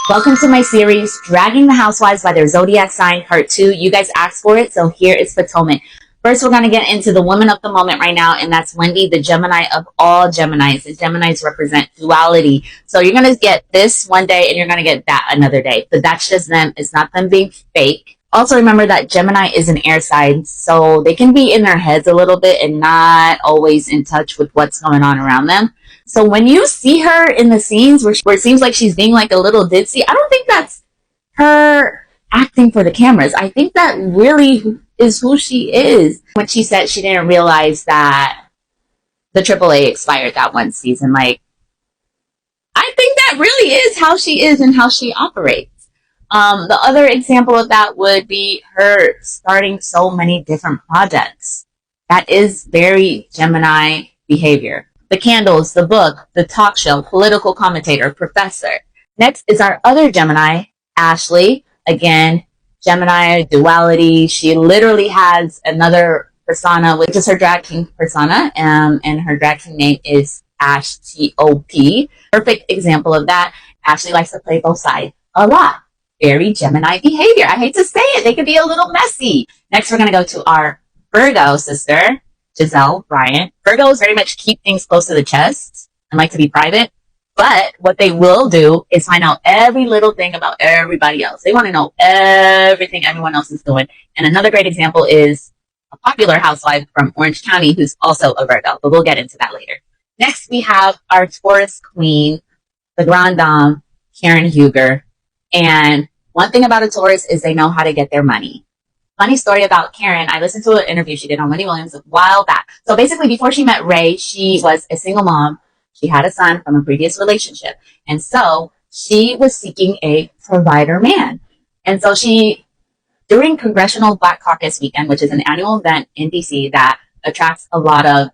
Welcome to my series, Dragging the Housewives by their Zodiac sign, part 2. You guys asked for it, so here is Potomac. First, we're going to get into the woman of the moment right now, and that's Wendy, the Gemini of all Geminis. The Geminis represent duality. So you're going to get this one day, and you're going to get that another day. But that's just them. It's not them being fake. Also, remember that Gemini is an air sign, so they can be in their heads a little bit and not always in touch with what's going on around them. So when you see her in the scenes where it seems like she's being like a little ditzy, I don't think that's her acting for the cameras. I think that really is who she is. When she said she didn't realize that the AAA expired that one season, like, I think that really is how she is and how she operates. The other example of that would be her starting so many different projects. That is very Gemini behavior. The candles, the book, the talk show, political commentator, professor. Next is our other Gemini, Ashley. Again, Gemini duality. She literally has another persona, which is her drag king persona, and her drag king name is Ash T-O-P. Perfect example of that. Ashley likes to play both sides a lot. Very Gemini behavior. I hate to say it. They can be a little messy. Next, we're going to go to our Virgo sister, Giselle Bryant. Virgos very much keep things close to the chest and like to be private. But what they will do is find out every little thing about everybody else. They want to know everything everyone else is doing. And another great example is a popular housewife from Orange County who's also a Virgo, but we'll get into that later. Next, we have our Taurus queen, the Grande Dame, Karen Huger. And one thing about a Taurus is they know how to get their money. Funny story about Karen. I listened to an interview she did on Wendy Williams a while back. So basically, before she met Ray, she was a single mom. She had a son from a previous relationship. And so she was seeking a provider man. And so during Congressional Black Caucus Weekend, which is an annual event in DC that attracts a lot of,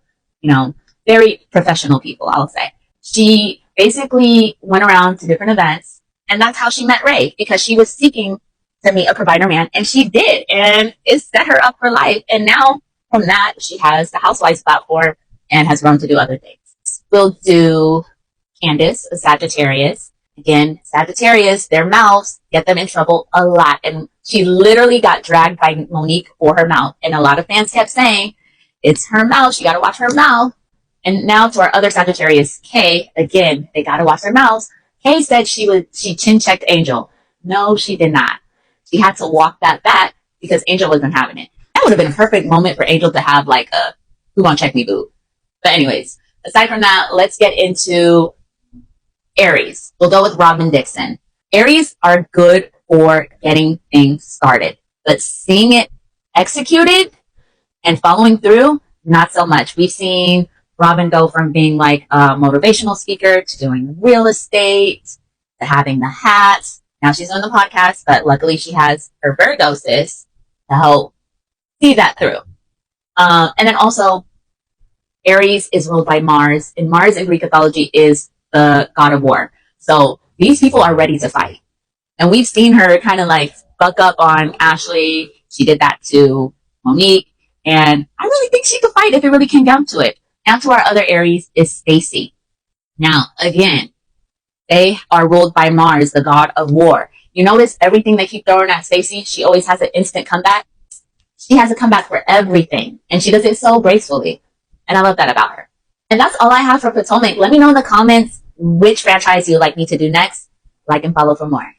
very professional people, I'll say, she basically went around to different events. And that's how she met Ray, because she was seeking to meet a provider man, and she did, and it set her up for life. And now from that, she has the Housewives platform and has grown to do other things. We'll do Candace, a Sagittarius. Again, Sagittarius, their mouths get them in trouble a lot. And she literally got dragged by Monique for her mouth. And a lot of fans kept saying, it's her mouth. She got to watch her mouth. And now to our other Sagittarius, Kay, again, they got to watch their mouths. Kay said she chin checked Angel. No, she did not. She had to walk that back because Angel wasn't having it. That would have been a perfect moment for Angel to have like a, who gonna check me boo? But anyways, aside from that, let's get into Aries. We'll go with Robin Dixon. Aries are good for getting things started, but seeing it executed and following through, not so much. We've seen Robin go from being like a motivational speaker to doing real estate to having the hats. Now she's on the podcast, but luckily she has her Virgo sis to help see that through. And then also Aries is ruled by Mars, and Mars in Greek mythology is the god of war. So these people are ready to fight. And we've seen her kind of like buck up on Ashley. She did that to Monique. And I really think she could fight if it really came down to it. Now to our other Aries is Stacey. Now, again, they are ruled by Mars, the god of war. You notice everything they keep throwing at Stacey, she always has an instant comeback. She has a comeback for everything, and she does it so gracefully. And I love that about her. And that's all I have for Potomac. Let me know in the comments which franchise you'd like me to do next. Like and follow for more.